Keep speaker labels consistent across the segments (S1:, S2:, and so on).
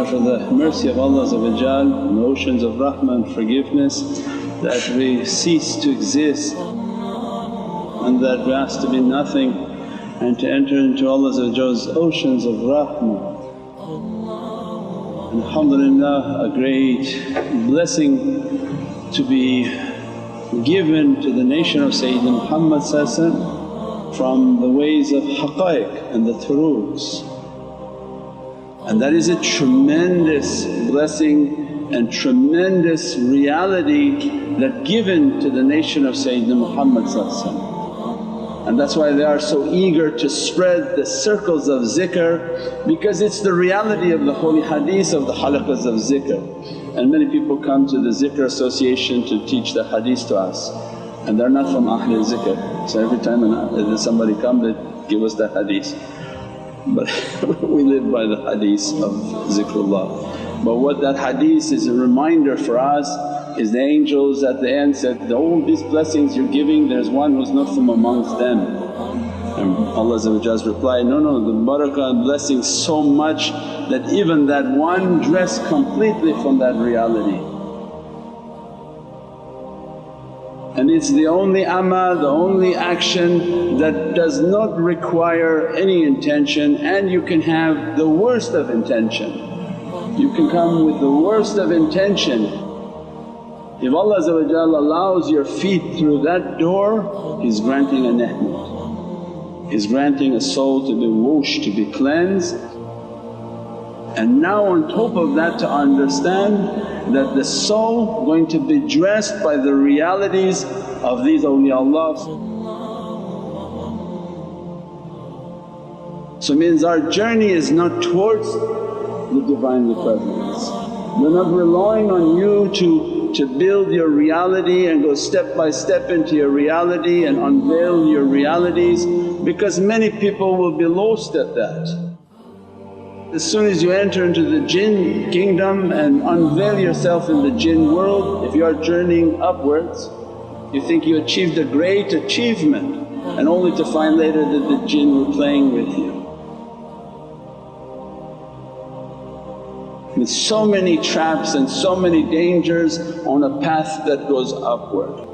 S1: for the mercy of Allah and the oceans of rahmah and forgiveness that we cease to exist and that we ask to be nothing and to enter into Allah's oceans of rahmah. And alhamdulillah, a great blessing to be given to the nation of Sayyidina Muhammad from the ways of haqqaiq and the turuqs. And that is a tremendous blessing and tremendous reality that given to the nation of Sayyidina Muhammad. And that's why they are so eager to spread the circles of zikr, because it's the reality of the holy hadith of the halaqas of zikr. And many people come to the zikr association to teach the hadith to us and they're not from Ahlul Zikr. So every time somebody comes they give us the hadith. But we live by the hadith of zikrullah. But what that hadith is a reminder for us is the angels at the end said, all these blessings you're giving there's one who's not from amongst them. And Allah's reply, no, the barakah and blessings so much that even that one dressed completely from that reality. And it's the only amal, the only action that does not require any intention, and you can have the worst of intention. You can come with the worst of intention. If Allah allows your feet through that door, He's granting a ni'mat. He's granting a soul to be washed, to be cleansed. And now on top of that to understand that the soul going to be dressed by the realities of these awliyaullah. So means our journey is not towards the Divinely Presence. We're not relying on you to build your reality and go step by step into your reality and unveil your realities, because many people will be lost at that. As soon as you enter into the jinn kingdom and unveil yourself in the jinn world, if you are journeying upwards you think you achieved a great achievement, and only to find later that the jinn were playing with you. With so many traps and so many dangers on a path that goes upward.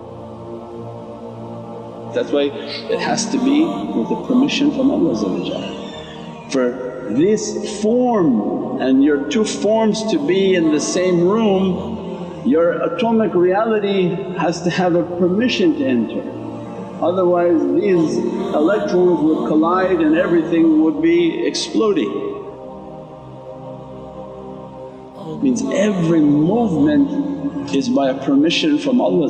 S1: That's why it has to be with the permission from Allah. For this form and your two forms to be in the same room, your atomic reality has to have a permission to enter. Otherwise these electrons would collide and everything would be exploding. Means every movement is by a permission from Allah.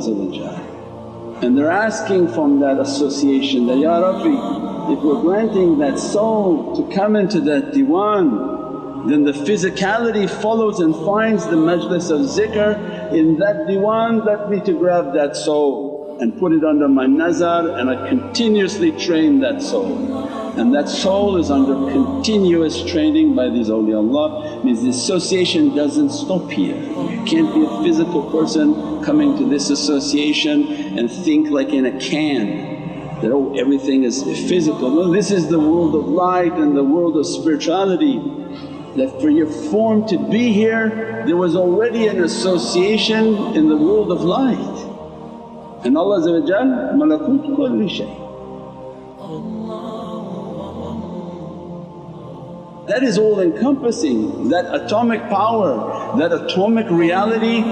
S1: And they're asking from that association that, Ya Rabbi, if we're granting that soul to come into that diwan, then the physicality follows and finds the majlis of zikr. In that diwan let me to grab that soul and put it under my nazar, and I continuously train that soul. And that soul is under continuous training by these awliyaullah. Means the association doesn't stop here. You can't be a physical person coming to this association and think like in a can that, oh everything is physical. No, this is the world of light and the world of spirituality. That for your form to be here there was already an association in the world of light. And Allah malakut kulli shay. That is all encompassing, that atomic power, that atomic reality,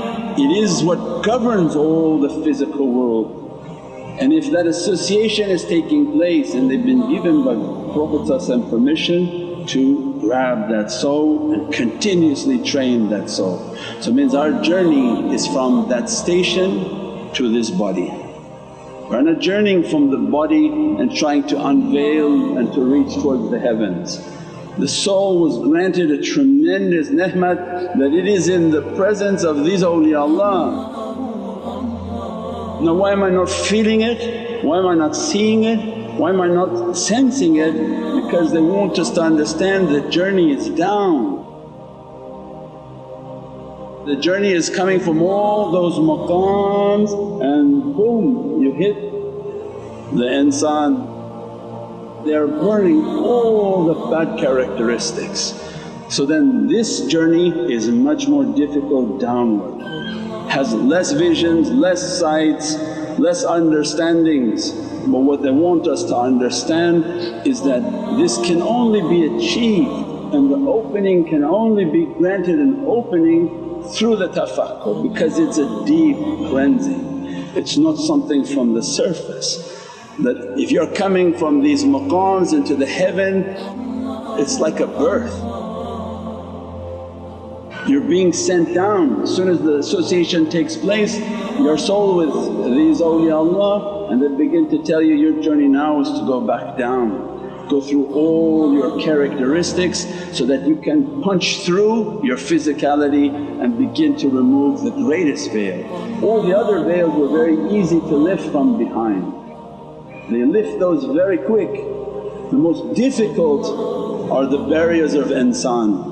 S1: it is what governs all the physical world. And if that association is taking place and they've been given by Prophet permission to grab that soul and continuously train that soul. So it means our journey is from that station to this body. We're not journeying from the body and trying to unveil and to reach towards the heavens. The soul was granted a tremendous ni'mat that it is in the presence of these awliyaullah. Now why am I not feeling it? Why am I not seeing it? Why am I not sensing it? Because they want us to understand the journey is down. The journey is coming from all those maqams and boom you hit the insan. They are burning all the bad characteristics. So then this journey is much more difficult downward, has less visions, less sights, less understandings. But what they want us to understand is that this can only be achieved and the opening can only be granted an opening through the tafakkur, because it's a deep cleansing. It's not something from the surface, that if you're coming from these maqams into the heaven, it's like a birth. You're being sent down. As soon as the association takes place, your soul with these awliyaullah, and they begin to tell you your journey now is to go back down. Go through all your characteristics so that you can punch through your physicality and begin to remove the greatest veil. All the other veils were very easy to lift from behind. They lift those very quick. The most difficult are the barriers of insan.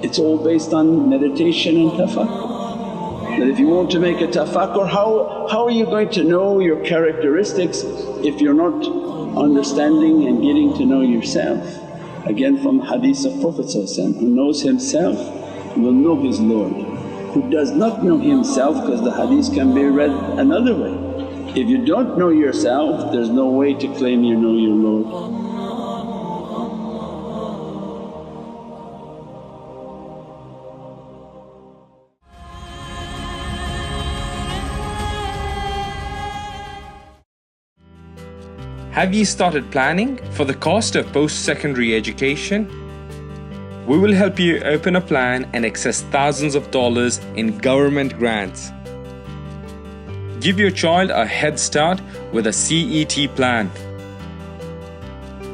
S1: It's all based on meditation and tafakkur. That if you want to make a tafakkur, how are you going to know your characteristics if you're not understanding and getting to know yourself? Again from hadith of Prophet who knows himself will know his Lord. Who does not know himself, because the hadith can be read another way. If you don't know yourself, there's no way to claim you know your Lord.
S2: Have you started planning for the cost of post-secondary education? We will help you open a plan and access thousands of dollars in government grants. Give your child a head start with a CET plan.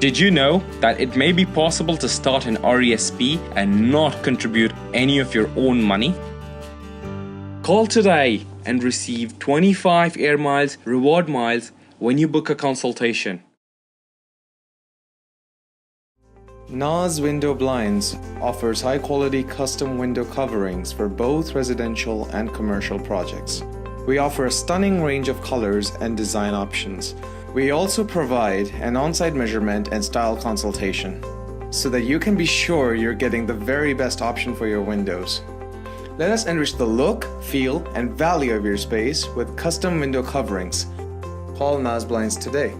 S2: Did you know that it may be possible to start an RESP and not contribute any of your own money? Call today and receive 25 air miles reward miles when you book a consultation.
S3: Naz Window Blinds offers high-quality custom window coverings for both residential and commercial projects. We offer a stunning range of colors and design options. We also provide an on-site measurement and style consultation so that you can be sure you're getting the very best option for your windows. Let us enrich the look, feel, and value of your space with custom window coverings. Call Naz Blinds today.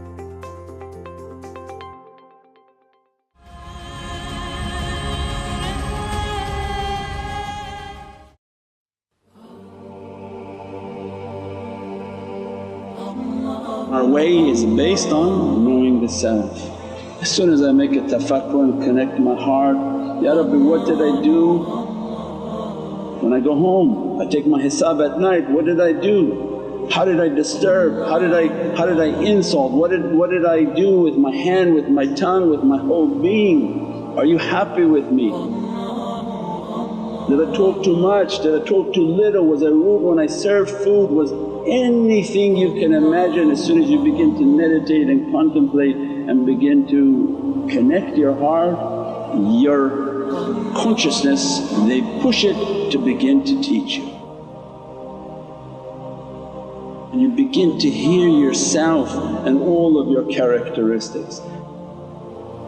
S1: Our way is based on knowing the self. As soon as I make a tafakkur and connect my heart, Ya Rabbi, what did I do? When I go home, I take my hisab at night, what did I do? How did I disturb? How did I insult? What did I do with my hand, with my tongue, with my whole being? Are you happy with me? Did I talk too much? Did I talk too little? Was I rude when I served food? Was anything you can imagine. As soon as you begin to meditate and contemplate and begin to connect your heart, your consciousness, they push it to begin to teach you. And you begin to hear yourself and all of your characteristics.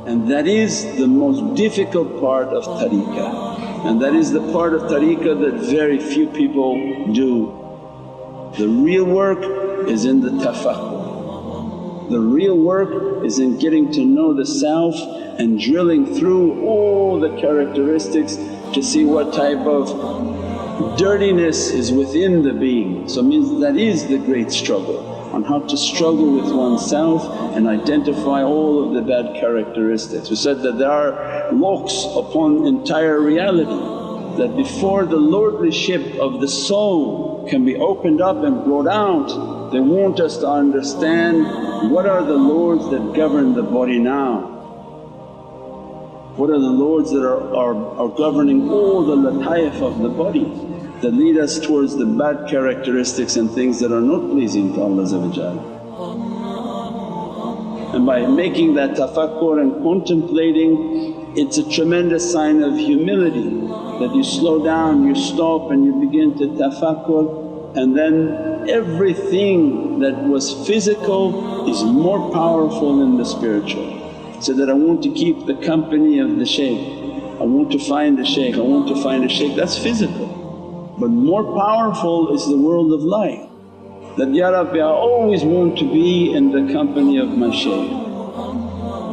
S1: And that is the most difficult part of tariqah, and that is the part of tariqah that very few people do. The real work is in the tafakkur. The real work is in getting to know the self and drilling through all the characteristics to see what type of dirtiness is within the being. So it means that is the great struggle, on how to struggle with oneself and identify all of the bad characteristics. We said that there are locks upon entire reality, that before the lordship of the soul can be opened up and brought out, they want us to understand what are the lords that govern the body now. What are the lords that are governing all the lataif of the body that lead us towards the bad characteristics and things that are not pleasing to Allah. And by making that tafakkur and contemplating, it's a tremendous sign of humility that you slow down, you stop and you begin to tafakkur, and then everything that was physical is more powerful than the spiritual. so that I want to keep the company of the shaykh. I want to find a shaykh, I want to find a shaykh, that's physical. But more powerful is the world of light, that, Ya Rabbi, I always want to be in the company of my shaykh.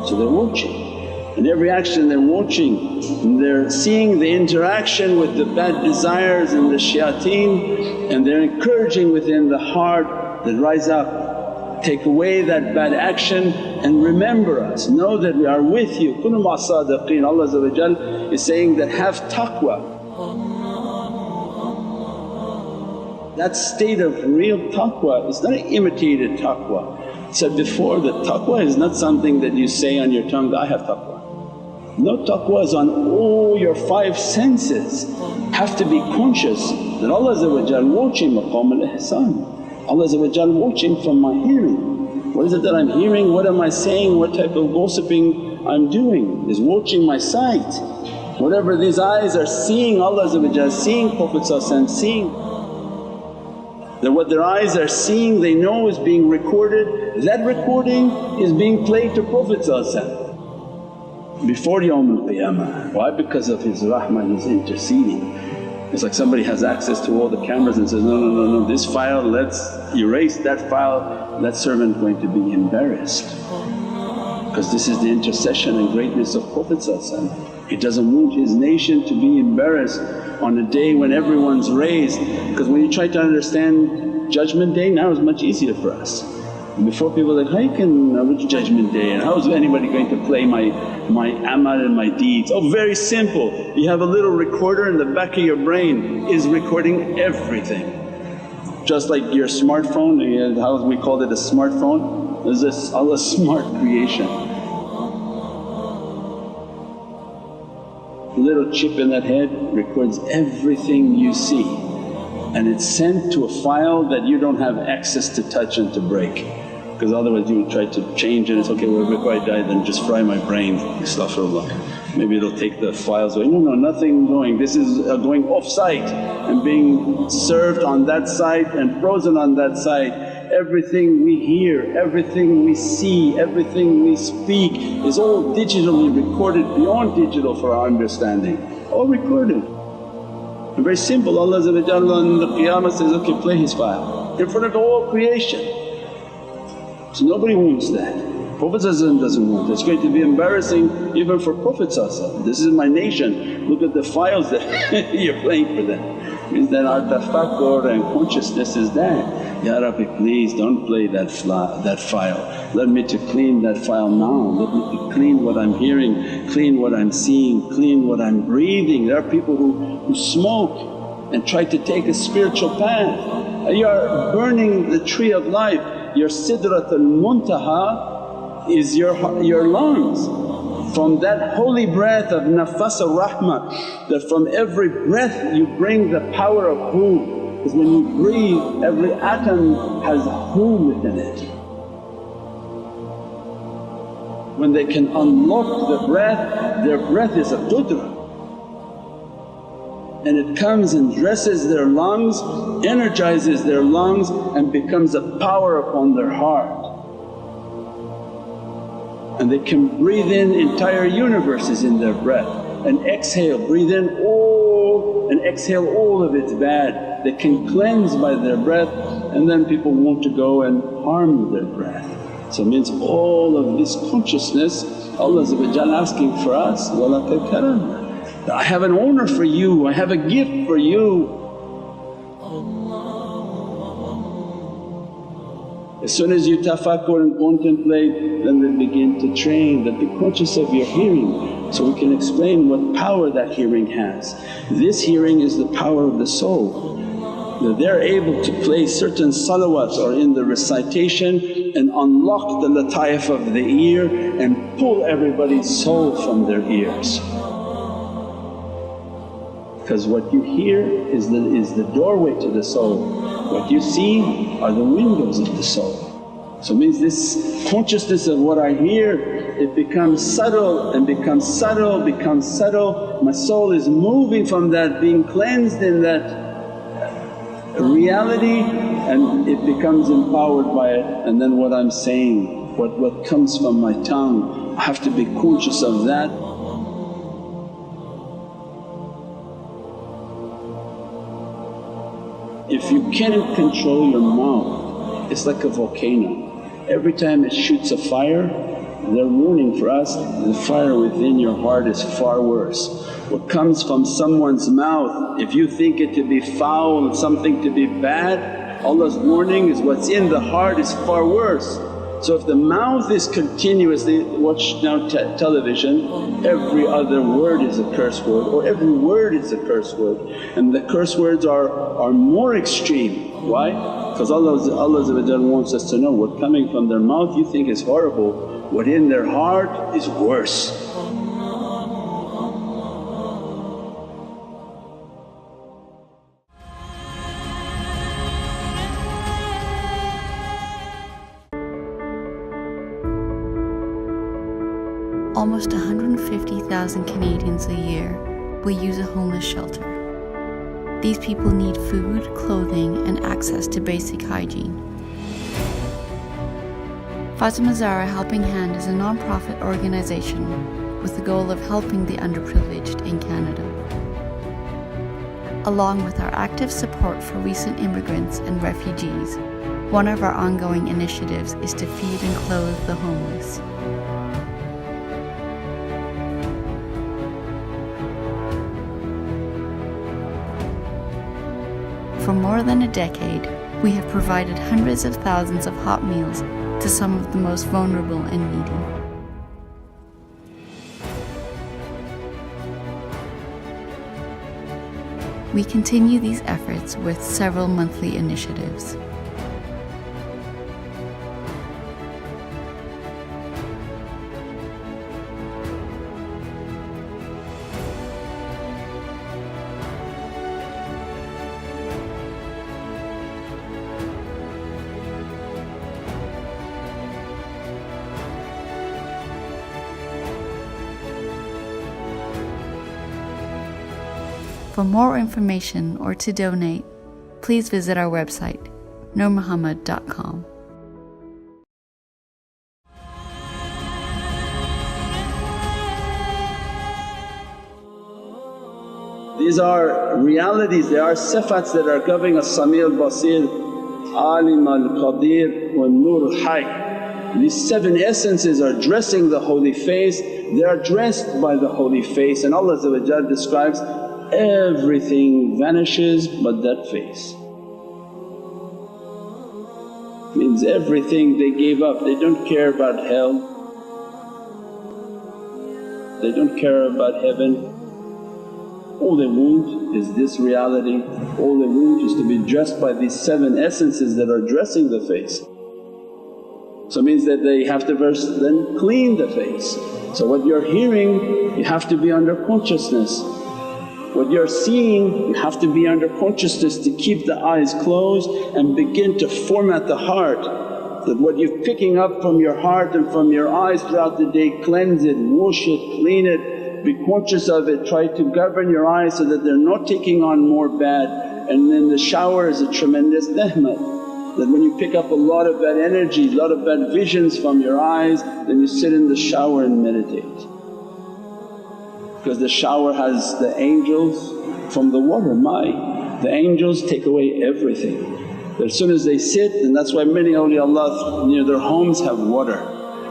S1: So they're watching, and every action they're watching, and they're seeing the interaction with the bad desires and the shayateen, and they're encouraging within the heart that rise up, take away that bad action and remember us, know that we are with you. Kunu ma'a sadiqeen. Allah is saying that have taqwa. That state of real taqwa is not an imitated taqwa. I said before that taqwa is not something that you say on your tongue, I have taqwa. No, taqwa is on all your five senses, have to be conscious that Allah watching maqam al-ihsan. Allah watching from my hearing. What is it that I'm hearing? What am I saying? What type of gossiping I'm doing? Is watching my sight. Whatever these eyes are seeing, Allah seeing, Prophet seeing. That what their eyes are seeing they know is being recorded, that recording is being played to Prophet before Yawm al-Qiyamah. Why? Because of His rahmah, He's interceding. It's like somebody has access to all the cameras and says, no, this file, let's erase that file, that servant going to be embarrassed. Because this is the intercession and greatness of Prophet. He doesn't want his nation to be embarrassed on a day when everyone's raised. Because when you try to understand Judgment Day now is much easier for us. Before people are like, how you can which Judgment Day and how is anybody going to play my amal and my deeds? Oh, very simple. You have a little recorder in the back of your brain is recording everything. Just like your smartphone, how we called it a smartphone, is this Allah's smart creation. A little chip in that head records everything you see, and it's sent to a file that you don't have access to touch and to break. Because otherwise you would try to change it, it's okay, well before I die then just fry my brain, astaghfirullah. Maybe it'll take the files away. No, nothing going. This is going off site and being served on that site and frozen on that site. Everything we hear, everything we see, everything we speak is all digitally recorded beyond digital for our understanding, all recorded. And very simple, Allah in the Qiyamah says, okay, play His file in front of all creation. So nobody wants that. Prophet doesn't want it. It's going to be embarrassing even for Prophet. This is my nation, look at the files that you're playing for them. Means that our tafakkur and consciousness is that, Ya Rabbi please don't play that file. Let me to clean that file now, let me to clean what I'm hearing, clean what I'm seeing, clean what I'm breathing. There are people who smoke and try to take a spiritual path. You are burning the tree of life. Your Sidratul Muntaha is your lungs. From that holy breath of nafas ar-rahmah, that from every breath you bring the power of Hu. Because when you breathe, every atom has Hu within it. When they can unlock the breath, their breath is a qudra. And it comes and dresses their lungs, energizes their lungs and becomes a power upon their heart. And they can breathe in entire universes in their breath and exhale, breathe in all and exhale all of its bad. They can cleanse by their breath, and then people want to go and harm their breath. So it means all of this consciousness Allah asking for us, وَلَقَدْ كَرَمْنَا. I have an honor for you, I have a gift for you. As soon as you tafakkur and contemplate, then they begin to train that be conscious of your hearing, so we can explain what power that hearing has. This hearing is the power of the soul, that they're able to play certain salawats or in the recitation and unlock the lataif of the ear and pull everybody's soul from their ears. Because what you hear is the doorway to the soul, what you see are the windows of the soul. So it means this consciousness of what I hear, it becomes subtle and becomes subtle, becomes subtle. My soul is moving from that, being cleansed in that reality, and it becomes empowered by it, and then what I'm saying what comes from my tongue, I have to be conscious of that. If you can't control your mouth, it's like a volcano. Every time it shoots a fire, they're warning for us, the fire within your heart is far worse. What comes from someone's mouth, if you think it to be foul and something to be bad, Allah's warning is what's in the heart is far worse. So if the mouth is continuously, watch now television, every other word is a curse word or every word is a curse word, and the curse words are more extreme. Why? Because Allah wants us to know what coming from their mouth you think is horrible, what in their heart is worse.
S4: Almost 150,000 Canadians a year will use a homeless shelter. These people need food, clothing and access to basic hygiene. Fatima Zahra Helping Hand is a non-profit organisation with the goal of helping the underprivileged in Canada. Along with our active support for recent immigrants and refugees, one of our ongoing initiatives is to feed and clothe the homeless. For more than a decade, we have provided hundreds of thousands of hot meals to some of the most vulnerable and needy. We continue these efforts with several monthly initiatives. For more information or to donate, please visit our website, nurmuhammad.com.
S1: These are realities, they are sifats that are governing as-Sami' al-Basir, Alim al-Qadir wa Nur al-Hayy. These 7 essences are dressing the Holy Face, they are dressed by the Holy Face, and Allah describes everything vanishes but that face. Means everything they gave up, they don't care about hell, they don't care about heaven. All they want is this reality, all they want is to be dressed by these 7 essences that are dressing the face. So it means that they have to first then clean the face. So what you're hearing, you have to be under consciousness. What you're seeing, you have to be under consciousness to keep the eyes closed and begin to format the heart. That what you're picking up from your heart and from your eyes throughout the day, cleanse it, wash it, clean it, be conscious of it, try to govern your eyes so that they're not taking on more bad. And then the shower is a tremendous ni'mat, that when you pick up a lot of bad energy, a lot of bad visions from your eyes, then you sit in the shower and meditate. Because the shower has the angels from the water, the angels take away everything. As soon as they sit, and that's why many awliyaullah near their homes have water,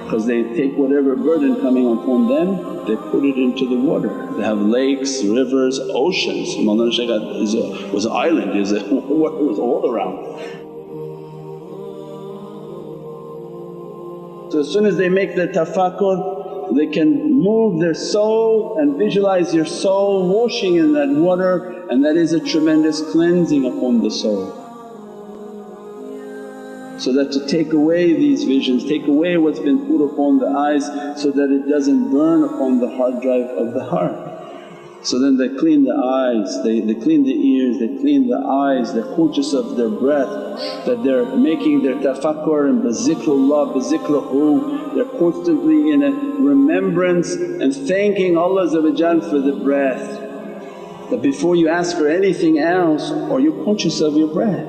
S1: because they take whatever burden coming upon them, they put it into the water. They have lakes, rivers, oceans. Mawlana Shaykh was an island, water was all around. So as soon as they make the tafakkur, they can move their soul and visualize your soul washing in that water, and that is a tremendous cleansing upon the soul. So that to take away these visions, take away what's been put upon the eyes so that it doesn't burn upon the hard drive of the heart. So then they clean the eyes, they clean the ears, they clean the eyes, they're conscious of their breath, that they're making their tafakkur and bizikrullah, bizikruhu, they're constantly in a remembrance and thanking Allah for the breath. That before you ask for anything else, are you conscious of your breath?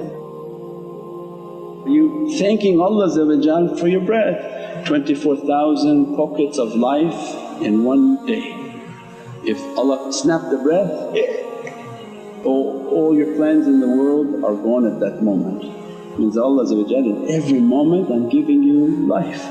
S1: Are you thanking Allah for your breath? 24,000 pockets of life in one day. If Allah snapped the breath, all your plans in the world are gone at that moment. Means Allah in every moment I'm giving you life.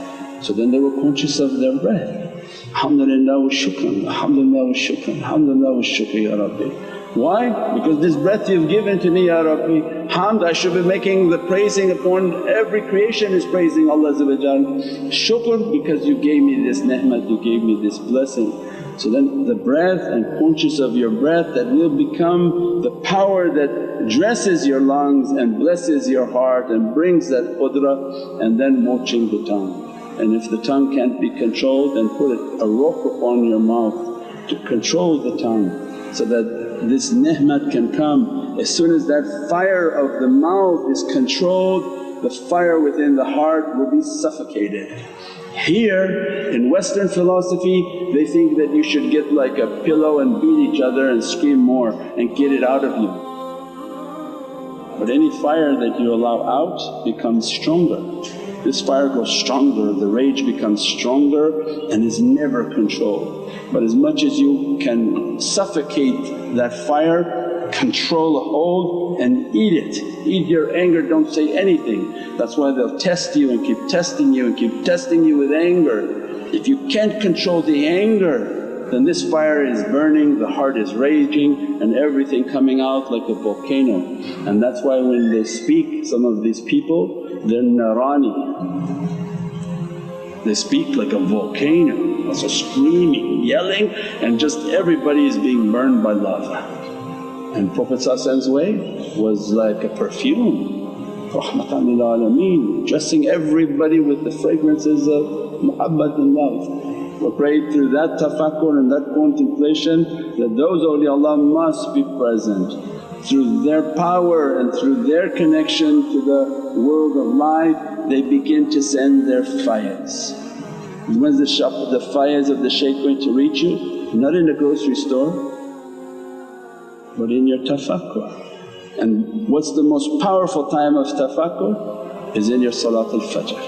S1: So then they were conscious of their breath. Alhamdulillah wa shukran, alhamdulillah wa shukran, alhamdulillah wa shukr ya Rabbi. Why? Because this breath you've given to me ya Rabbi, hamd I should be making the praising upon every creation is praising Allah. Shukr because you gave me this ni'mat, you gave me this blessing. So then the breath and conscious of your breath that will become the power that dresses your lungs and blesses your heart and brings that qudra, and then watching the tongue. And if the tongue can't be controlled, then put a rock upon your mouth to control the tongue so that this ni'mat can come. As soon as that fire of the mouth is controlled, the fire within the heart will be suffocated. Here in Western philosophy they think that you should get like a pillow and beat each other and scream more and get it out of you. But any fire that you allow out becomes stronger. This fire goes stronger, the rage becomes stronger and is never controlled. But as much as you can suffocate that fire, control a hold and eat it. Eat your anger, don't say anything. That's why they'll test you and keep testing you and keep testing you with anger. If you can't control the anger, then this fire is burning, the heart is raging and everything coming out like a volcano. And that's why when they speak, some of these people, they're narani. They speak like a volcano, also screaming, yelling, and just everybody is being burned by lava. And Prophet's way was like a perfume, rahmatan lil alameen, dressing everybody with the fragrances of muhabbat and love. We prayed through that tafakkur and that contemplation that those awliyaullah must be present. Through their power and through their connection to the world of light, they begin to send their fayaz. When's the fayaz of the shaykh going to reach you? Not in a grocery store but in your tafakkur. And what's the most powerful time of tafakkur? Is in your Salatul Fajr.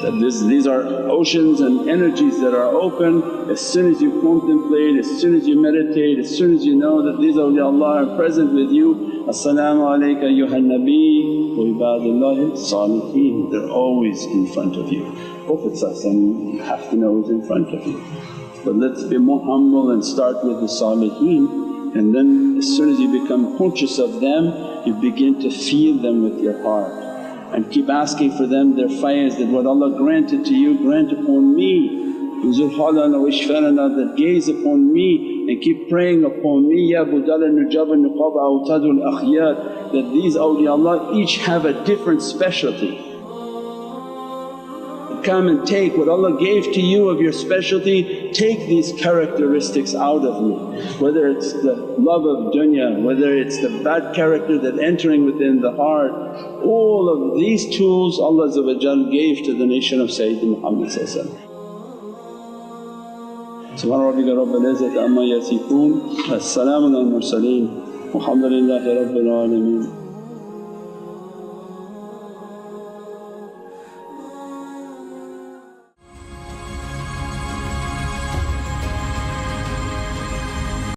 S1: That these are oceans and energies that are open. As soon as you contemplate, as soon as you meditate, as soon as you know that these awliyaullah are present with you, as-salaamu alayka ayyuhan nabi wa ibadullahi saliheen, they're always in front of you. Prophet you have to know is in front of you. But let's be more humble and start with the saliheen. And then as soon as you become conscious of them, you begin to feel them with your heart and keep asking for them their fayaz, that what Allah granted to you grant upon me. Uzul halana wa ishfarana, that gaze upon me and keep praying upon me. Ya budala nujaba nuqaba awtadul akhyar, that these awliyaullah each have a different specialty. Come and take what Allah gave to you of your specialty, take these characteristics out of me. Whether it's the love of dunya, whether it's the bad character that entering within the heart, all of these tools Allah gave to the nation of Sayyidina Muhammad. Subhana rabbika rabbil izzati amma yasifoon, wa salaamun al mursaleen, walhamdulillahi rabbil alameen.